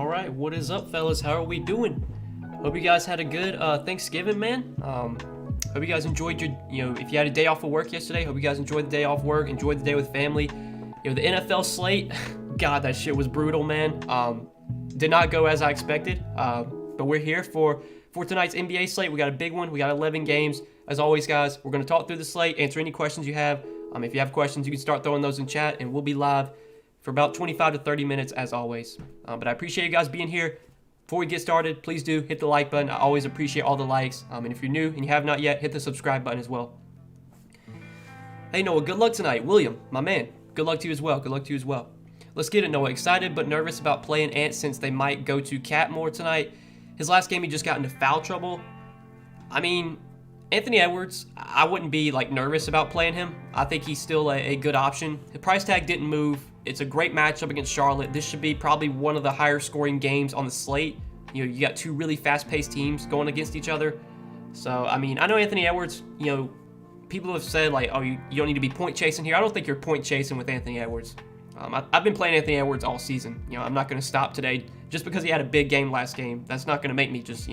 All right, what is up, fellas? How are we doing? Hope you guys had a good Thanksgiving, man. Hope you guys enjoyed your, if you had a day off of work yesterday, hope you guys enjoyed the day off work, enjoyed the day with family. The NFL slate, God, that shit was brutal, man. Did not go as I expected, but we're here for tonight's NBA slate. We got a big one. We got 11 games. As always, guys, we're going to talk through the slate, answer any questions you have. If you have questions, you can start throwing those in chat, and we'll be live for about 25 to 30 minutes, as always. But I appreciate you guys being here. Before we get started, please do hit the like button. I always appreciate all the likes. And if you're new and you have not yet, hit the subscribe button as well. Hey, Noah, good luck tonight. William, my man, good luck to you as well. Good luck to you as well. Let's get it, Noah. Excited but nervous about playing Ant since they might go to Cat more tonight. His last game, he just got into foul trouble. Anthony Edwards, I wouldn't be nervous about playing him. I think he's still a good option. The price tag didn't move. It's a great matchup against Charlotte. This should be probably one of the higher scoring games on the slate. You got two really fast-paced teams going against each other. So, I know Anthony Edwards, people have said, oh, you don't need to be point chasing here. I don't think you're point chasing with Anthony Edwards. I've been playing Anthony Edwards all season. I'm not going to stop today just because he had a big game last game. That's not going to make me just,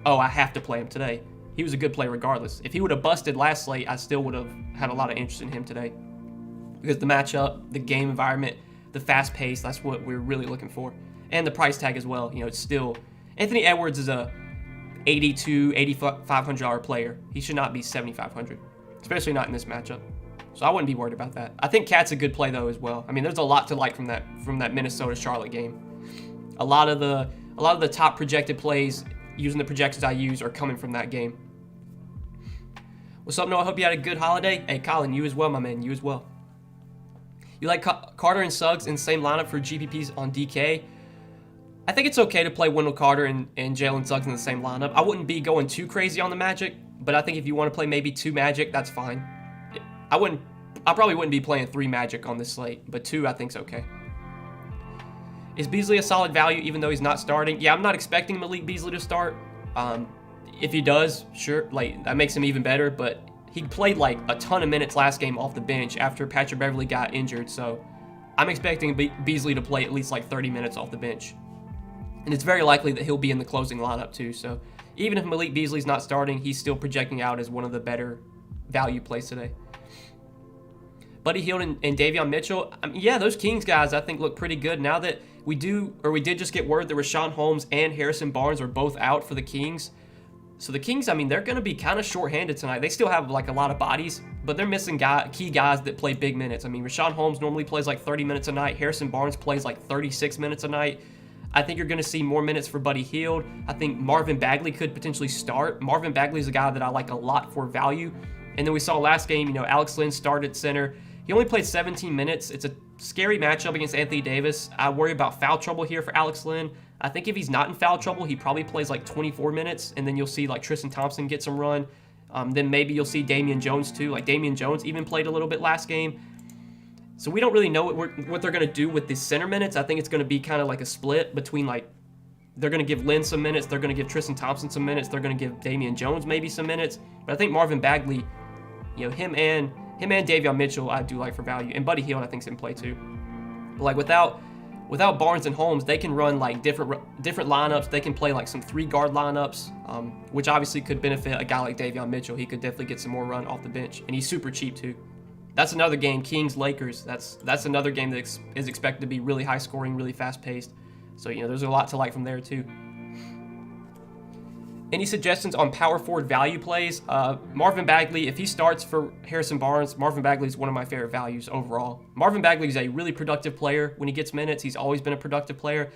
oh, I have to play him today. He was a good play regardless. If he would have busted last slate, I still would have had a lot of interest in him today. Because the matchup, the game environment, the fast pace, that's what we're really looking for. And the price tag as well. It's still... Anthony Edwards is a $8,200, $8,500 player. He should not be $7,500. Especially not in this matchup. So I wouldn't be worried about that. I think Cat's a good play though as well. There's a lot to like from that Minnesota-Charlotte game. A lot of the top projected plays using the projections I use are coming from that game. What's up, Noah? I hope you had a good holiday. Hey, Colin, you as well, my man. You as well. You like Carter and Suggs in the same lineup for GPPs on DK? I think it's okay to play Wendell Carter and Jalen Suggs in the same lineup. I wouldn't be going too crazy on the Magic, but I think if you want to play maybe two Magic, that's fine. I probably wouldn't be playing three Magic on this slate, but two I think's okay. Is Beasley a solid value even though he's not starting? Yeah, I'm not expecting Malik Beasley to start. If he does, sure, that makes him even better, but he played a ton of minutes last game off the bench after Patrick Beverley got injured, so I'm expecting Beasley to play at least 30 minutes off the bench. And it's very likely that he'll be in the closing lineup too, so even if Malik Beasley's not starting, he's still projecting out as one of the better value plays today. Buddy Hield and Davion Mitchell, yeah, those Kings guys I think look pretty good now that we did just get word that Rashawn Holmes and Harrison Barnes are both out for the Kings. So the Kings, they're going to be kind of shorthanded tonight. They still have a lot of bodies, but they're missing key guys that play big minutes. Rashawn Holmes normally plays 30 minutes a night. Harrison Barnes plays 36 minutes a night. I think you're going to see more minutes for Buddy Hield. I think Marvin Bagley could potentially start. Marvin Bagley is a guy that I like a lot for value. And then we saw last game, Alex Len started center. He only played 17 minutes. It's a scary matchup against Anthony Davis. I worry about foul trouble here for Alex Len. I think if he's not in foul trouble, he probably plays 24 minutes, and then you'll see Tristan Thompson get some run. Then maybe you'll see Damian Jones too. Damian Jones even played a little bit last game. So we don't really know what they're going to do with the center minutes. I think it's going to be kind of a split between they're going to give Len some minutes, they're going to give Tristan Thompson some minutes, they're going to give Damian Jones maybe some minutes. But I think Marvin Bagley, him and Davion Mitchell I do like for value, and Buddy Hield I think is in play too. But without Barnes and Holmes, they can run different lineups. They can play some 3-guard lineups, which obviously could benefit a guy like Davion Mitchell. He could definitely get some more run off the bench, and he's super cheap too. That's another game, Kings Lakers. That's another game that is expected to be really high scoring, really fast paced. So there's a lot to like from there too. Any suggestions on power forward value plays? Marvin Bagley, if he starts for Harrison Barnes, Marvin Bagley is one of my favorite values overall. Marvin Bagley is a really productive player. When he gets minutes, he's always been a productive player.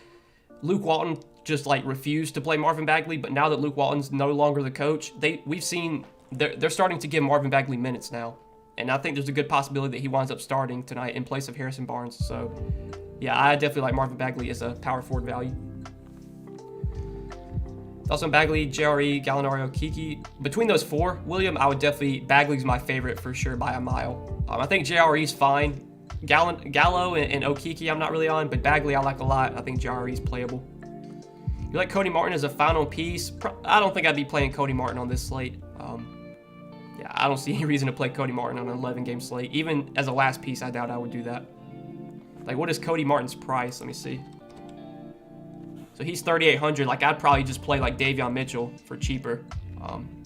Luke Walton just refused to play Marvin Bagley, but now that Luke Walton's no longer the coach, we've seen they're starting to give Marvin Bagley minutes now. And I think there's a good possibility that he winds up starting tonight in place of Harrison Barnes. So, yeah, I definitely like Marvin Bagley as a power forward value. Also Bagley, JRE, Gallinari, Kiki. Between those four, William, I would definitely... Bagley's my favorite for sure by a mile. I think JRE's fine. Gallo and Okiki I'm not really on, but Bagley I like a lot. I think JRE's playable. You like Cody Martin as a final piece? I don't think I'd be playing Cody Martin on this slate. Yeah, I don't see any reason to play Cody Martin on an 11-game slate. Even as a last piece, I doubt I would do that. What is Cody Martin's price? Let me see. So he's 3,800. Like, I'd probably just play like Davion Mitchell for cheaper,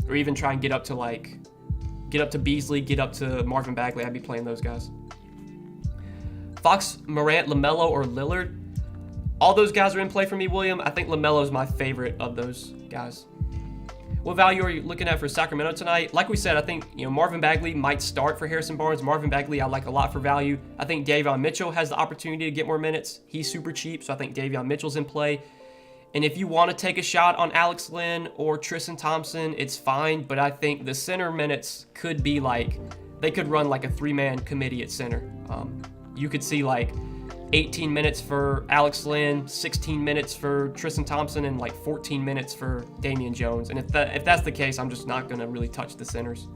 or even try and get up to Beasley, get up to Marvin Bagley. I'd be playing those guys. Fox, Morant, LaMelo, or Lillard. All those guys are in play for me, William. I think LaMelo's my favorite of those guys. What value are you looking at for Sacramento tonight? Like we said, I think Marvin Bagley might start for Harrison Barnes. Marvin Bagley I like a lot for value. I think Davion Mitchell has the opportunity to get more minutes. He's super cheap, so I think Davion Mitchell's in play. And if you want to take a shot on Alex Len or Tristan Thompson, it's fine. But I think the center minutes could be like, they could run like a 3-man committee at center. You could see like 18 minutes for Alex Len, 16 minutes for Tristan Thompson, and like 14 minutes for Damian Jones. And if that's the case, I'm just not going to really touch the centers.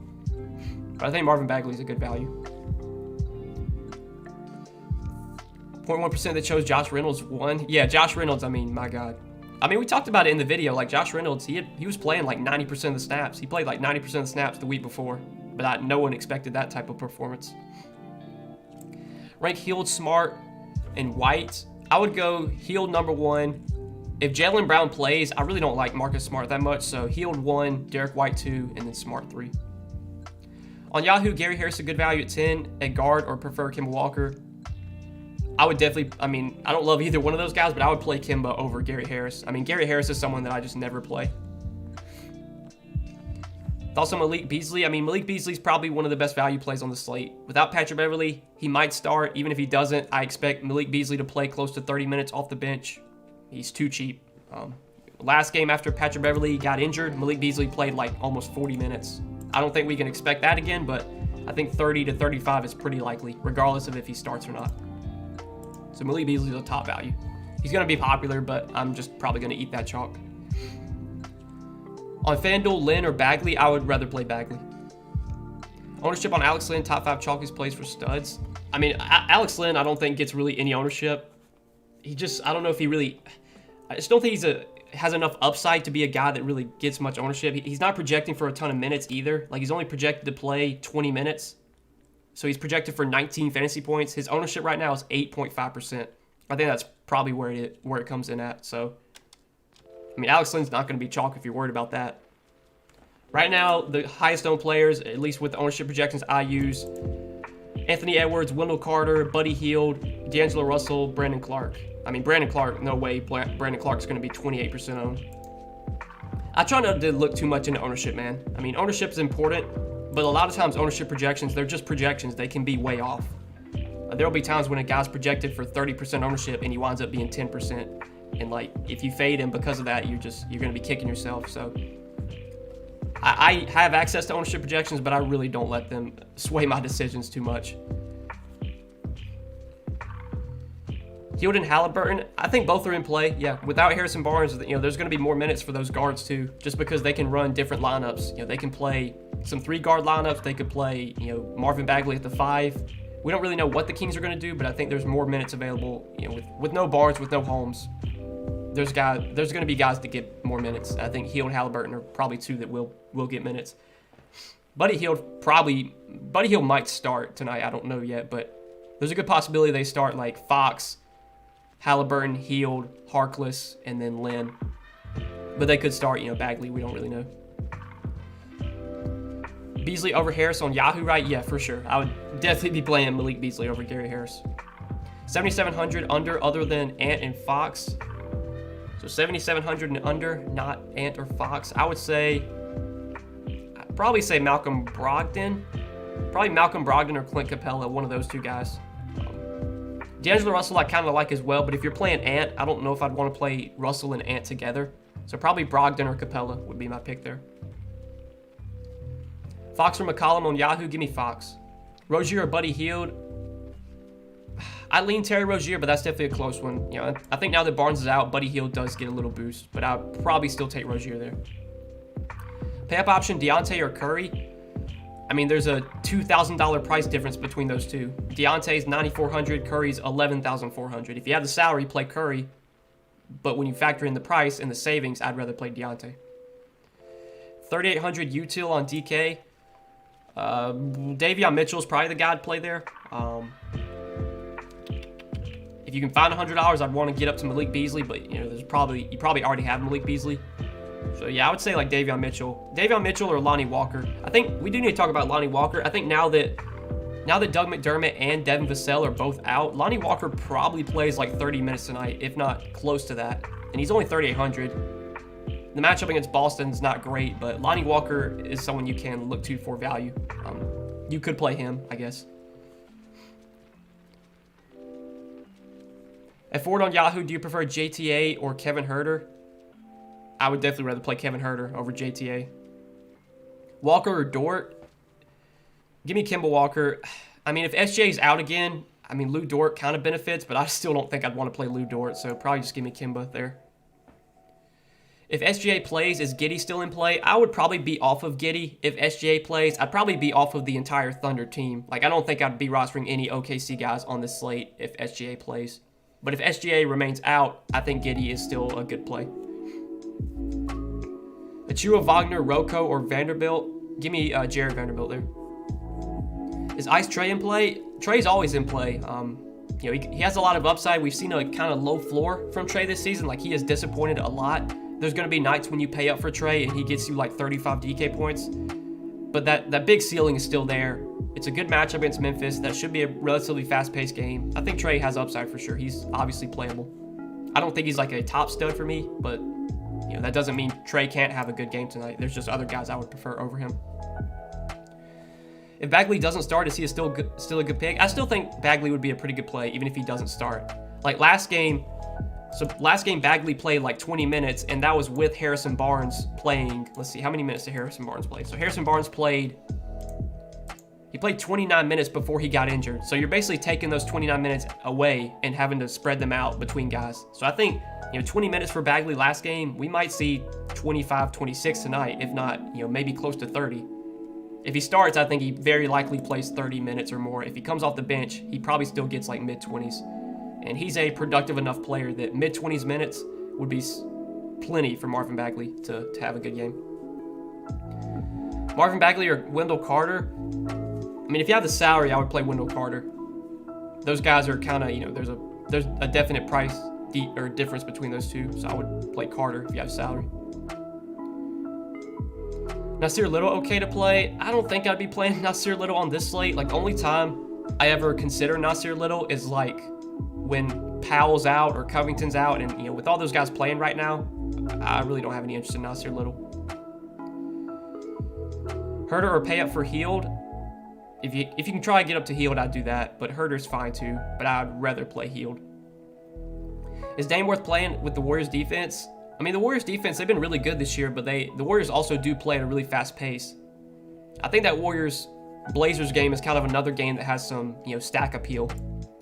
But I think Marvin Bagley's a good value. 0.1% that chose Josh Reynolds won. Yeah, Josh Reynolds, I mean, my God. I mean, we talked about it in the video. Like, Josh Reynolds, he was playing like 90% of the snaps. He played like 90% of the snaps the week before. But no one expected that type of performance. Rank Hield, Smart, and White. I would go Hield number 1. If Jaylen Brown plays, I really don't like Marcus Smart that much. So Hield 1, Derek White 2, and then Smart 3. On Yahoo, Gary Harris a good value at 10 at guard, or prefer Kemba Walker. I would definitely, I mean, I don't love either one of those guys, but I would play Kemba over Gary Harris. I mean, Gary Harris is someone that I just never play. Thoughts on Malik Beasley? I mean, Malik Beasley's probably one of the best value plays on the slate. Without Patrick Beverley, he might start. Even if he doesn't, I expect Malik Beasley to play close to 30 minutes off the bench. He's too cheap. Last game after Patrick Beverley got injured, Malik Beasley played like almost 40 minutes. I don't think we can expect that again, but I think 30 to 35 is pretty likely, regardless of if he starts or not. So Malik Beasley's a top value. He's going to be popular, but I'm just probably going to eat that chalk. On FanDuel, Lynn or Bagley, I would rather play Bagley. Ownership on Alex Len, top 5 chalkiest plays for studs. I mean, Alex Len, I don't think gets really any ownership. I don't know if he really, I just don't think has enough upside to be a guy that really gets much ownership. He's not projecting for a ton of minutes either. Like, he's only projected to play 20 minutes. So he's projected for 19 fantasy points. His ownership right now is 8.5%. I think that's probably where it comes in at. So, I mean, Alex Len's not going to be chalk if you're worried about that. Right now, the highest owned players, at least with the ownership projections I use, Anthony Edwards, Wendell Carter, Buddy Hield, D'Angelo Russell, Brandon Clark. I mean, Brandon Clark, no way Brandon Clark's going to be 28% owned. I try not to look too much into ownership, man. I mean, ownership is important, but a lot of times ownership projections, they're just projections. They can be way off. There'll be times when a guy's projected for 30% ownership and he winds up being 10%. And like, if you fade him because of that, you're going to be kicking yourself. So I have access to ownership projections, but I really don't let them sway my decisions too much. Hield and Halliburton, I think both are in play. Yeah, without Harrison Barnes, there's going to be more minutes for those guards too, just because they can run different lineups. They can play some 3-guard lineups. They could play, Marvin Bagley at the 5. We don't really know what the Kings are going to do, but I think there's more minutes available. With no Barnes, with no Holmes, there's going to be guys that get more minutes. I think Hield and Halliburton are probably 2 that will get minutes. Buddy Hield might start tonight. I don't know yet, but there's a good possibility they start like Fox, Halliburton, Hield, Harkless, and then Lynn. But they could start, Bagley. We don't really know. Beasley over Harris on Yahoo, right? Yeah, for sure. I would definitely be playing Malik Beasley over Gary Harris. 7,700 under, other than Ant and Fox. So 7,700 and under, not Ant or Fox. I'd probably say Malcolm Brogdon. Probably Malcolm Brogdon or Clint Capella, one of those 2 guys. D'Angelo Russell I kind of like as well, but if you're playing Ant, I don't know if I'd want to play Russell and Ant together. So probably Brogdon or Capella would be my pick there. Fox or McCollum on Yahoo, give me Fox. Rozier or Buddy Hield. I lean Terry Rozier, but that's definitely a close one. I think now that Barnes is out, Buddy Hield does get a little boost, but I'll probably still take Rozier there. Pay-up option, Deontay or Curry. I mean, there's a $2,000 price difference between those 2. Deontay's $9,400, Curry's $11,400. If you have the salary, play Curry, but when you factor in the price and the savings, I'd rather play Deontay. 3,800 util on DK. Davion Mitchell's probably the guy to play there. If you can find $100, I'd want to get up to Malik Beasley, but you know, you probably already have Malik Beasley. So yeah, I would say like Davion Mitchell or Lonnie Walker. I think we do need to talk about Lonnie Walker. I think now that Doug McDermott and Devin Vassell are both out, Lonnie Walker probably plays like 30 minutes tonight, if not close to that. And he's only 3,800. The matchup against Boston's not great, but Lonnie Walker is someone you can look to for value. You could play him, I guess. At forward on Yahoo, do you prefer JTA or Kevin Huerter? I would definitely rather play Kevin Huerter over JTA. Walker or Dort? Give me Kemba Walker. I mean, if SJ's out again, I mean, Lou Dort kind of benefits, but I still don't think I'd want to play Lou Dort, so probably just give me Kemba there. If SGA plays, is Giddey still in play? I would probably be off of Giddey. If SGA plays, I'd probably be off of the entire Thunder team. Like, I don't think I'd be rostering any OKC guys on this slate if SGA plays. But if SGA remains out, I think Giddey is still a good play. Achua, Wagner, Rocco, or Vanderbilt? Give me Jared Vanderbilt there. Is Ice Trey in play? Trey's always in play. You know, he has a lot of upside. We've seen a kind of low floor from Trey this season. Like, he has disappointed a lot. There's going to be nights when you pay up for Trey and he gets you like 35 DK points. But that big ceiling is still there. It's a good matchup against Memphis. That should be a relatively fast-paced game. I think Trey has upside for sure. He's obviously playable. I don't think he's like a top stud for me, but you know, that doesn't mean Trey can't have a good game tonight. There's just other guys I would prefer over him. If Bagley doesn't start, is he still a good pick? I still think Bagley would be a pretty good play, even if he doesn't start. Like last game Bagley played like 20 minutes, and that was with Harrison Barnes playing. Let's see, how many minutes did Harrison Barnes play? So Harrison Barnes played 29 minutes before he got injured. So you're basically taking those 29 minutes away and having to spread them out between guys. So I think, you know, 20 minutes for Bagley last game, we might see 25, 26 tonight, if not, you know, maybe close to 30. If he starts, I think he very likely plays 30 minutes or more. If he comes off the bench, he probably still gets like mid-20s. And he's a productive enough player that mid-20s minutes would be plenty for Marvin Bagley to have a good game. Marvin Bagley or Wendell Carter? I mean, if you have the salary, I would play Wendell Carter. Those guys are kind of, you know, there's a definite price difference between those two, so I would play Carter if you have salary. Nasir Little okay to play? I don't think I'd be playing Nasir Little on this slate. Like, the only time I ever consider Nasir Little is like when Powell's out or Covington's out, and you know, with all those guys playing right now, I really don't have any interest in Nasir Little. Huerter or pay up for Hield? If you can try to get up to Hield, I'd do that, but Herter's fine too, but I'd rather play Hield. Is Dame worth playing with the Warriors defense? I mean, the Warriors defense, they've been really good this year, but the Warriors also do play at a really fast pace. I think that Warriors-Blazers game is kind of another game that has some, you know, stack appeal.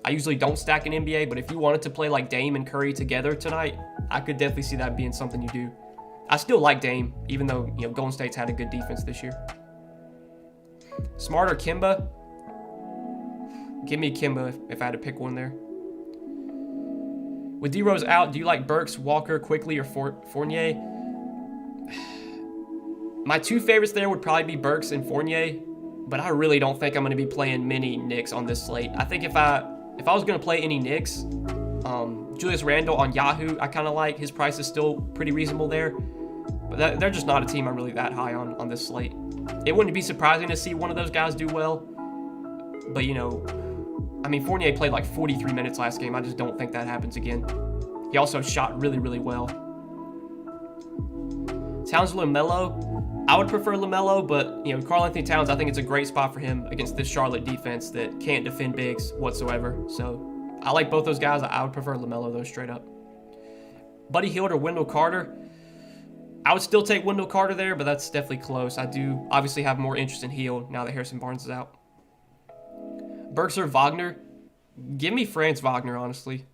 I usually don't stack in NBA, but if you wanted to play like Dame and Curry together tonight, I could definitely see that being something you do. I still like Dame, even though, you know, Golden State's had a good defense this year. Smart or Kemba? Give me Kemba if I had to pick one there. With D-Rose out, do you like Burks, Walker, Quickly, or Fournier? My two favorites there would probably be Burks and Fournier, but I really don't think I'm going to be playing many Knicks on this slate. I think if I was going to play any Knicks, Julius Randle on Yahoo, I kind of like. His price is still pretty reasonable there, but they're just not a team I'm really that high on this slate. It wouldn't be surprising to see one of those guys do well, but you know, I mean, Fournier played like 43 minutes last game. I just don't think that happens again. He also shot really, really well. Towns LaMelo. I would prefer LaMelo, but you know, Karl-Anthony Towns, I think it's a great spot for him against this Charlotte defense that can't defend bigs whatsoever. So I like both those guys. I would prefer LaMelo though, straight up. Buddy Hield or Wendell Carter. I would still take Wendell Carter there, but that's definitely close. I do obviously have more interest in Hield now that Harrison Barnes is out. Burks or Wagner? Give me Franz Wagner, honestly.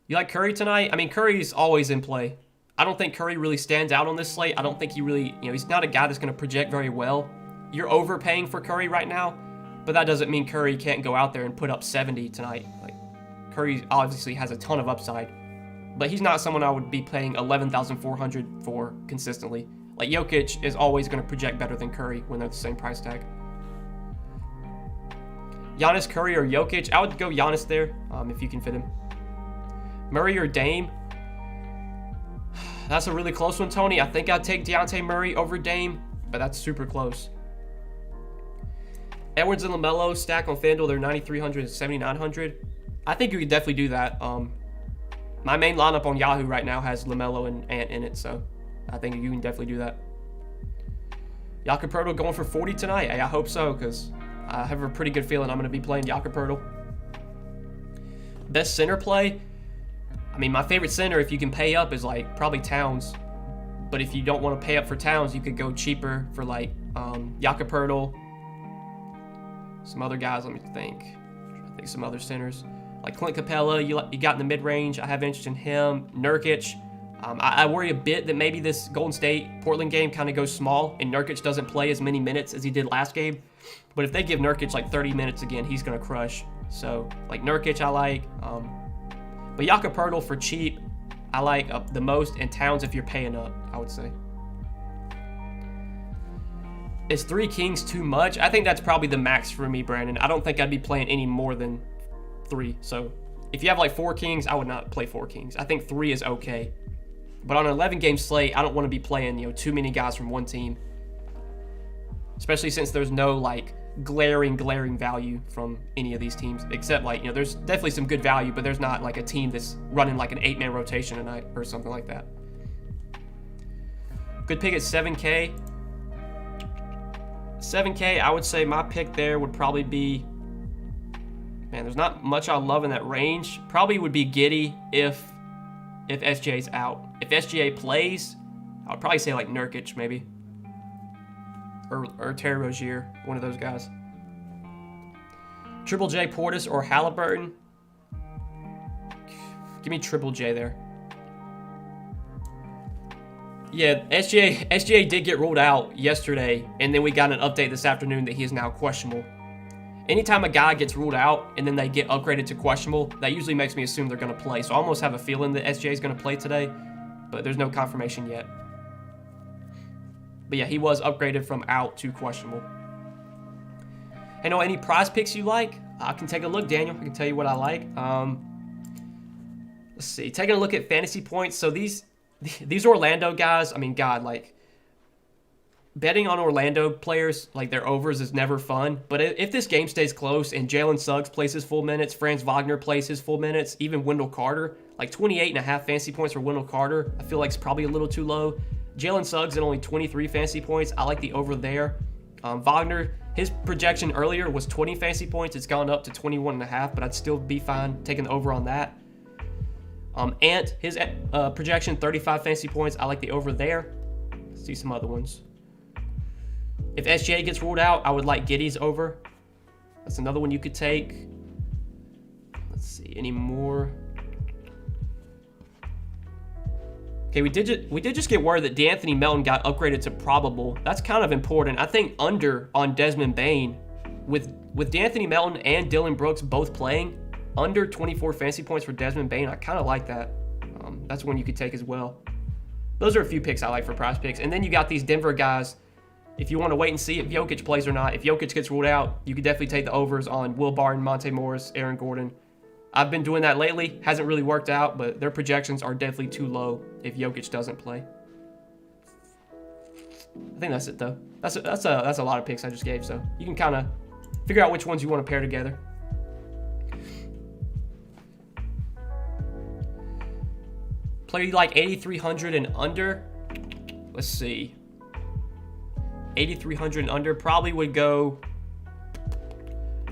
You like Curry tonight? I mean, Curry's always in play. I don't think Curry really stands out on this slate. I don't think he really, you know, he's not a guy that's going to project very well. You're overpaying for Curry right now, but that doesn't mean Curry can't go out there and put up 70 tonight. Like, Curry obviously has a ton of upside, but he's not someone I would be paying $11,400 for consistently. Like, Jokic is always going to project better than Curry when they're the same price tag. Giannis, Curry, or Jokic. I would go Giannis there if you can fit him. Murray or Dame. That's a really close one, Tony. I think I'd take Dejounte Murray over Dame, but that's super close. Edwards and LaMelo stack on FanDuel. They're 9,300 and 7,900. I think you could definitely do that. My main lineup on Yahoo right now has LaMelo and Ant in it, so I think you can definitely do that. Jakob Poeltl going for 40 tonight. I hope so, because I have a pretty good feeling I'm going to be playing Jakob Poeltl. Best center play? I mean, my favorite center, if you can pay up, is like probably Towns. But if you don't want to pay up for Towns, you could go cheaper for like Jakob Poeltl. Some other guys, let me think. I think some other centers. Like Clint Capella, you got in the mid-range. I have interest in him. Nurkic. I worry a bit that maybe this Golden State-Portland game kind of goes small and Nurkic doesn't play as many minutes as he did last game. But if they give Nurkic like 30 minutes again, he's going to crush. So, like Nurkic I like. But Jakob Poeltl for cheap, I like the most. And Towns if you're paying up, I would say. Is 3 Kings too much? I think that's probably the max for me, Brandon. I don't think I'd be playing any more than 3. So if you have like 4 Kings, I would not play 4 Kings. I think 3 is okay. But on an 11-game slate, I don't want to be playing, too many guys from one team. Especially since there's no like glaring value from any of these teams. Except like, there's definitely some good value, but there's not like a team that's running like an 8-man rotation tonight or something like that. Good pick at 7K. 7K, I would say my pick there would probably be, man, there's not much I love in that range. Probably would be Giddey if SGA's out. If SGA plays, I would probably say like Nurkic maybe. Or Terry Rozier, one of those guys. Triple J, Portis, or Halliburton. Give me Triple J there. Yeah, SGA did get ruled out yesterday, and then we got an update this afternoon that he is now questionable. Anytime a guy gets ruled out and then they get upgraded to questionable, that usually makes me assume they're going to play. So I almost have a feeling that SGA is going to play today, but there's no confirmation yet. But yeah, he was upgraded from out to questionable. Hey, any prize picks you like? I can take a look, Daniel. I can tell you what I like. Let's see. Taking a look at fantasy points. So these Orlando guys, I mean, God, like, betting on Orlando players, like their overs, is never fun. But if this game stays close and Jalen Suggs plays his full minutes, Franz Wagner plays his full minutes, even Wendell Carter, like 28.5 fantasy points for Wendell Carter, I feel like it's probably a little too low. Jalen Suggs at only 23 fantasy points. I like the over there. Wagner, his projection earlier was 20 fantasy points. It's gone up to 21.5, but I'd still be fine taking the over on that. Ant, his projection 35 fantasy points. I like the over there. Let's see some other ones. If SGA gets ruled out, I would like Giddey's over. That's another one you could take. Let's see, any more? Okay, we did just get word that DeAnthony Melton got upgraded to probable. That's kind of important. I think under on Desmond Bane, with DeAnthony Melton and Dylan Brooks both playing, under 24 fantasy points for Desmond Bane, I kind of like that. That's one you could take as well. Those are a few picks I like for prize picks. And then you got these Denver guys. If you want to wait and see if Jokic plays or not, if Jokic gets ruled out, you could definitely take the overs on Will Barton, Monte Morris, Aaron Gordon. I've been doing that lately. Hasn't really worked out, but their projections are definitely too low if Jokic doesn't play. I think that's it, though. That's a lot of picks I just gave, so you can kind of figure out which ones you want to pair together. Player you like 8,300 and under? Let's see. 8,300 and under probably would go.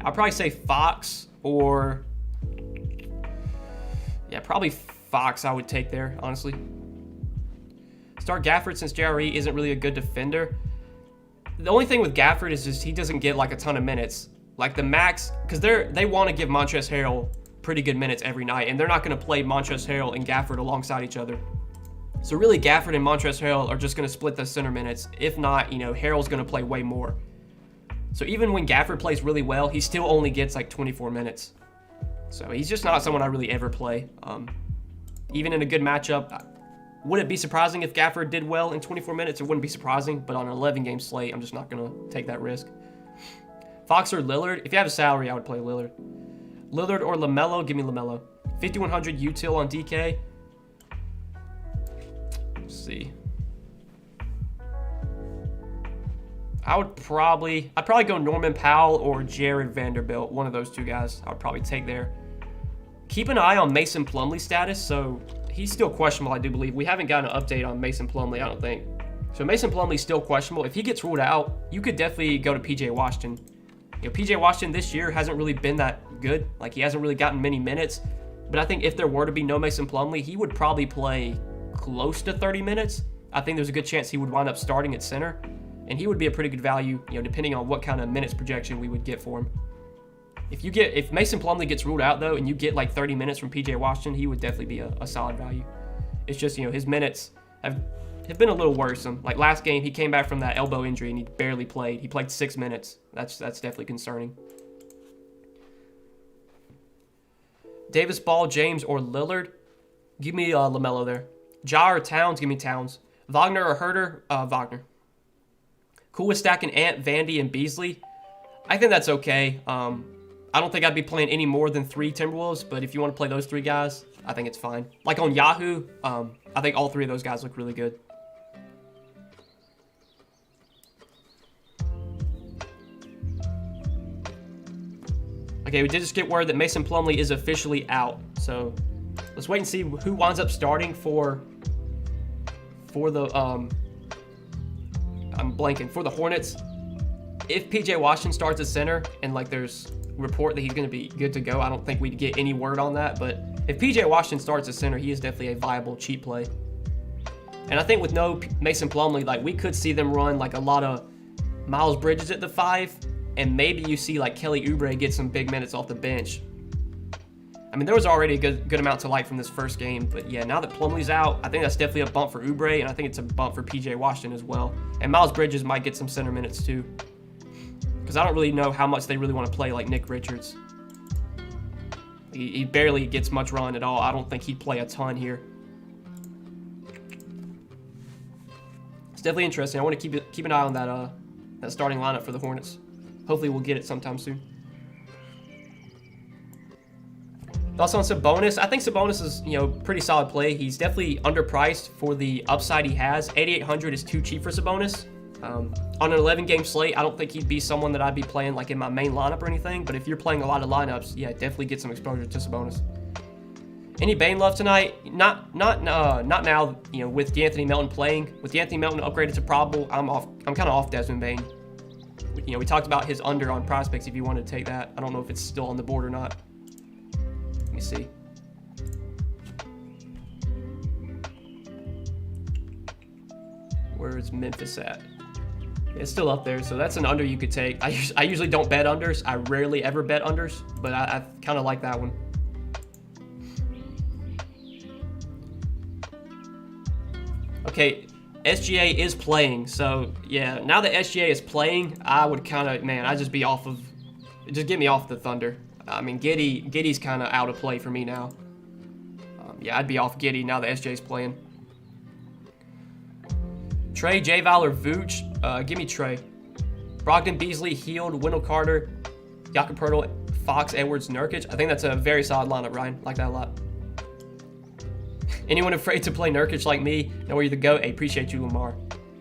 I'll probably say Fox or. Yeah, probably Fox I would take there, honestly. Start Gafford since JRE isn't really a good defender. The only thing with Gafford is just he doesn't get like a ton of minutes. Like the max, because they want to give Montrezl Harrell pretty good minutes every night, and they're not going to play Montrezl Harrell and Gafford alongside each other. So really, Gafford and Montrezl Harrell are just going to split the center minutes. If not, Harrell's going to play way more. So even when Gafford plays really well, he still only gets like 24 minutes. So he's just not someone I really ever play. Even in a good matchup, would it be surprising if Gafford did well in 24 minutes? It wouldn't be surprising, but on an 11-game slate, I'm just not going to take that risk. Fox or Lillard? If you have a salary, I would play Lillard. Lillard or LaMelo? Give me LaMelo. 5,100 util on DK. Let's see. I'd probably go Norman Powell or Jared Vanderbilt. One of those two guys I would probably take there. Keep an eye on Mason Plumlee's status. So he's still questionable, I do believe. We haven't gotten an update on Mason Plumlee, I don't think. So Mason Plumlee's still questionable. If he gets ruled out, you could definitely go to PJ Washington. You know, PJ Washington this year hasn't really been that good. Like, he hasn't really gotten many minutes. But I think if there were to be no Mason Plumlee, he would probably play close to 30 minutes. I think there's a good chance he would wind up starting at center. And he would be a pretty good value, you know, depending on what kind of minutes projection we would get for him. If Mason Plumlee gets ruled out, though, and you get like 30 minutes from PJ Washington, he would definitely be a solid value. It's just, you know, his minutes have been a little worrisome. Like last game, he came back from that elbow injury and he barely played. He played 6 minutes. That's definitely concerning. Davis, Ball, James, or Lillard? Give me LaMelo there. Ja or Towns? Give me Towns. Wagner or Herter? Wagner. Cool with stacking Ant, Vandy, and Beasley? I think that's okay. I don't think I'd be playing any more than 3 Timberwolves, but if you want to play those 3 guys, I think it's fine. Like on Yahoo, I think all 3 of those guys look really good. Okay, we did just get word that Mason Plumlee is officially out. So let's wait and see who winds up starting for the I'm blanking, for the Hornets. If PJ Washington starts at center and like there's report that he's going to be good to go, I don't think we'd get any word on that. But if PJ Washington starts at center, he is definitely a viable cheap play. And I think with no Mason Plumlee, like we could see them run like a lot of Miles Bridges at the 5, and maybe you see like Kelly Oubre get some big minutes off the bench. I mean, there was already a good amount to like from this first game, but yeah, now that Plumlee's out, I think that's definitely a bump for Oubre, and I think it's a bump for PJ Washington as well. And Miles Bridges might get some center minutes too, because I don't really know how much they really want to play like Nick Richards. He barely gets much run at all. I don't think he'd play a ton here. It's definitely interesting. I want to keep an eye on that starting lineup for the Hornets. Hopefully we'll get it sometime soon. Also on Sabonis, I think Sabonis is, you know, pretty solid play. He's definitely underpriced for the upside he has. 8,800 is too cheap for Sabonis. On an 11-game slate, I don't think he'd be someone that I'd be playing like in my main lineup or anything. But if you're playing a lot of lineups, yeah, definitely get some exposure to Sabonis. Any Bane love tonight? Not now. You know, with DeAnthony Melton playing, with DeAnthony Melton upgraded to probable, I'm kind of off Desmond Bane. You know, we talked about his under on prospects. If you wanted to take that, I don't know if it's still on the board or not. Let me see. Where's Memphis at? It's still up there, so that's an under you could take. I usually don't bet unders. I rarely ever bet unders, but I kind of like that one. Okay, SGA is playing, so yeah, now that SGA is playing, I would kind of, man, I'd just be off of, just get me off the Thunder. I mean, Giddey's kind of out of play for me now. Yeah, I'd be off Giddey now that SJ's playing. Trey, J-Val, or Vooch? Give me Trey. Brogdon, Beasley, Hield, Wendell Carter, Jakob Poeltl, Fox, Edwards, Nurkic. I think that's a very solid lineup, Ryan. Like that a lot. Anyone afraid to play Nurkic like me? Know where you're the GOAT? Hey, appreciate you, Lamar.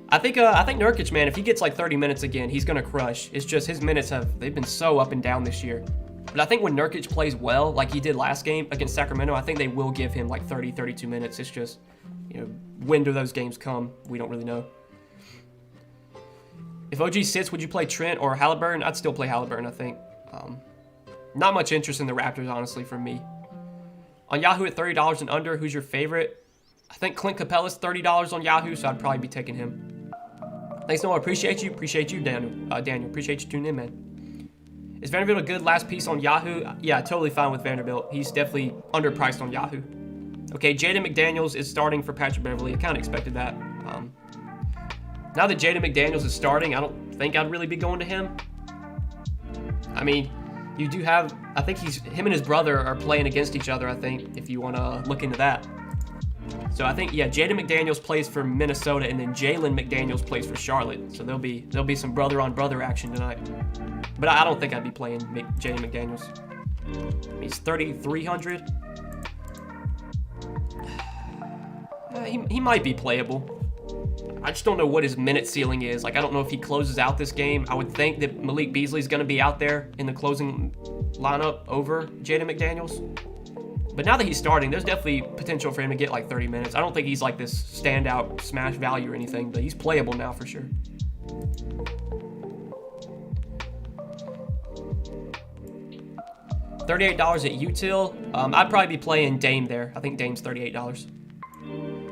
I think Nurkic, man, if he gets like 30 minutes again, he's gonna crush. It's just his minutes they've been so up and down this year. But I think when Nurkic plays well, like he did last game against Sacramento, I think they will give him like 30, 32 minutes. It's just, you know, when do those games come? We don't really know. If OG sits, would you play Trent or Halliburton? I'd still play Halliburton, I think. Not much interest in the Raptors, honestly, from me. On Yahoo at $30 and under, who's your favorite? I think Clint Capella's $30 on Yahoo, so I'd probably be taking him. Thanks, Noah. Appreciate you. Appreciate you, Daniel. Appreciate you tuning in, man. Is Vanderbilt a good last piece on Yahoo? Yeah, totally fine with Vanderbilt. He's definitely underpriced on Yahoo. Okay, Jaden McDaniels is starting for Patrick Beverley. I kind of expected that. Now that Jaden McDaniels is starting, I don't think I'd really be going to him. I mean, you do have, I think him and his brother are playing against each other, I think, if you want to look into that. So I think, yeah, Jaden McDaniels plays for Minnesota, and then Jalen McDaniels plays for Charlotte. So there'll be some brother-on-brother action tonight. But I don't think I'd be playing Jaden McDaniels. He's 3,300. He might be playable. I just don't know what his minute ceiling is. Like, I don't know if he closes out this game. I would think that Malik Beasley's going to be out there in the closing lineup over Jaden McDaniels. But now that he's starting, there's definitely potential for him to get like 30 minutes. I don't think he's like this standout smash value or anything, but he's playable now for sure. $38 at util. I'd probably be playing Dame there. I think Dame's $38.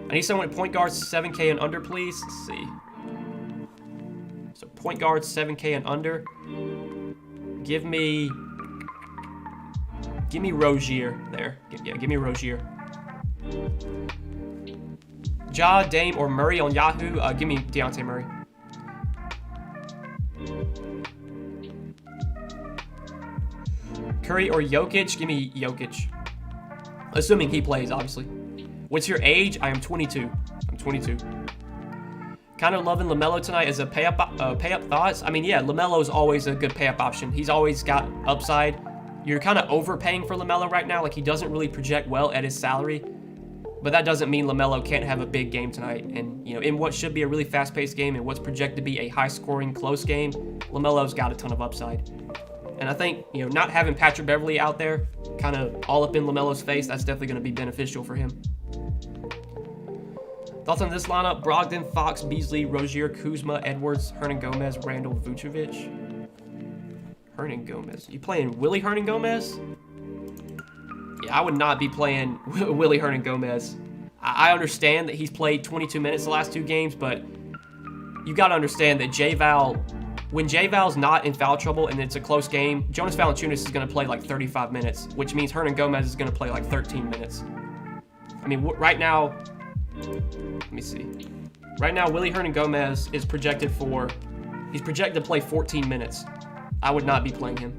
I need someone at point guard 7K and under, please. Let's see. So point guard 7K and under. Give me Rozier there. Yeah, give me Rozier. Ja, Dame, or Murray on Yahoo. Give me Dejounte Murray. Curry or Jokic? Give me Jokic. Assuming he plays, obviously. What's your age? I am 22. I'm 22. Kind of loving LaMelo tonight as a pay-up thoughts. I mean, yeah, LaMelo's always a good pay-up option. He's always got upside. You're kind of overpaying for LaMelo right now. Like, he doesn't really project well at his salary. But that doesn't mean LaMelo can't have a big game tonight. And, you know, in what should be a really fast-paced game and what's projected to be a high-scoring, close game, LaMelo's got a ton of upside. And I think, you know, not having Patrick Beverley out there kind of all up in LaMelo's face, that's definitely going to be beneficial for him. Thoughts on this lineup? Brogdon, Fox, Beasley, Rozier, Kuzma, Edwards, Hernangomez, Randall, Vucevic. Hernangomez. You playing Willie Hernangomez? Yeah, I would not be playing Willie Hernangomez. I understand that he's played 22 minutes the last two games, but you got to understand that when J-Val's not in foul trouble and it's a close game, Jonas Valanciunas is going to play like 35 minutes, which means Hernangomez is going to play like 13 minutes. I mean, right now, let me see. Right now, Willie Hernangomez is projected to play 14 minutes. I would not be playing him.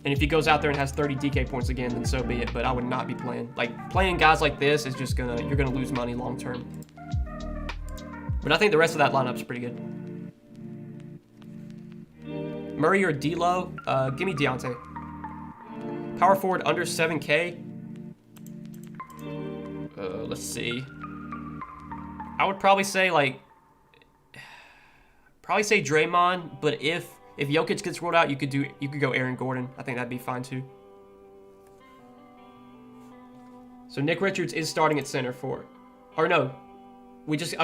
And if he goes out there and has 30 DK points again, then so be it. But I would not be playing. Like, playing guys like this is just you're gonna lose money long term. But I think the rest of that lineup is pretty good. Murray or D'Lo? Give me Dejounte. Power forward under 7K. Let's see. I would probably say Draymond, but if Jokic gets rolled out, you could go Aaron Gordon. I think that'd be fine too. So Nick Richards is starting at center we just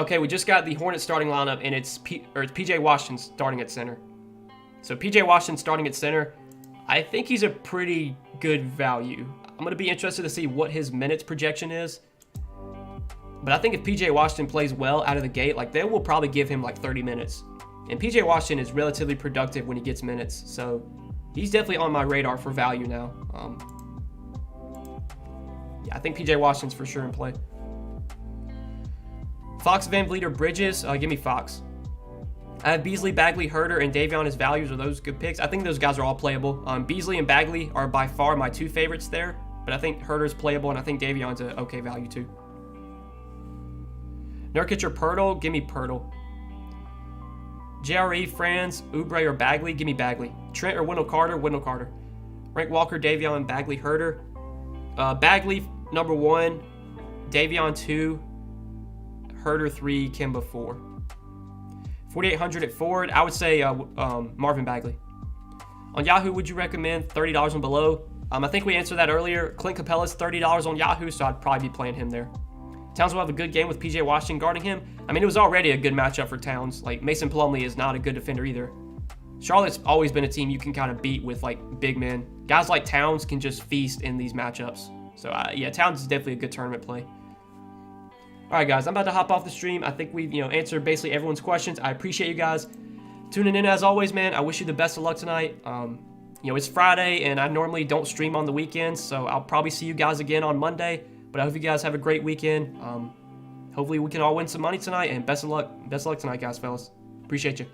got the Hornets starting lineup, and it's PJ Washington starting at center. So PJ Washington starting at center, I think he's a pretty good value. I'm going to be interested to see what his minutes projection is. But I think if PJ Washington plays well out of the gate, like, they will probably give him like 30 minutes. And PJ Washington is relatively productive when he gets minutes. So he's definitely on my radar for value now. Yeah, I think PJ Washington's for sure in play. Fox, Van Vliet, or Bridges? Give me Fox. I have Beasley, Bagley, Herter, and Davion as values. Are those good picks? I think those guys are all playable. Beasley and Bagley are by far my two favorites there. But I think Herter's playable, and I think Davion's an okay value too. Nurkic or Pirtle? Give me Pirtle. JRE, Franz, Oubre, or Bagley? Give me Bagley. Trent or Wendell Carter? Wendell Carter. Frank Walker, Davion, Bagley, Herter. Bagley, number 1. Davion, 2. Herter, 3. Kemba, 4. 4,800 at forward. I would say Marvin Bagley. On Yahoo, would you recommend $30 and below? I think we answered that earlier. Clint Capella's $30 on Yahoo, so I'd probably be playing him there. Towns will have a good game with PJ Washington guarding him. I mean, it was already a good matchup for Towns. Like, Mason Plumlee is not a good defender either. Charlotte's always been a team you can kind of beat with, like, big men. Guys like Towns can just feast in these matchups. So, yeah, Towns is definitely a good tournament play. All right, guys, I'm about to hop off the stream. I think we've, answered basically everyone's questions. I appreciate you guys tuning in as always, man. I wish you the best of luck tonight. It's Friday, and I normally don't stream on the weekends, so I'll probably see you guys again on Monday. But I hope you guys have a great weekend. Hopefully we can all win some money tonight, and best of luck tonight, guys, fellas. Appreciate you.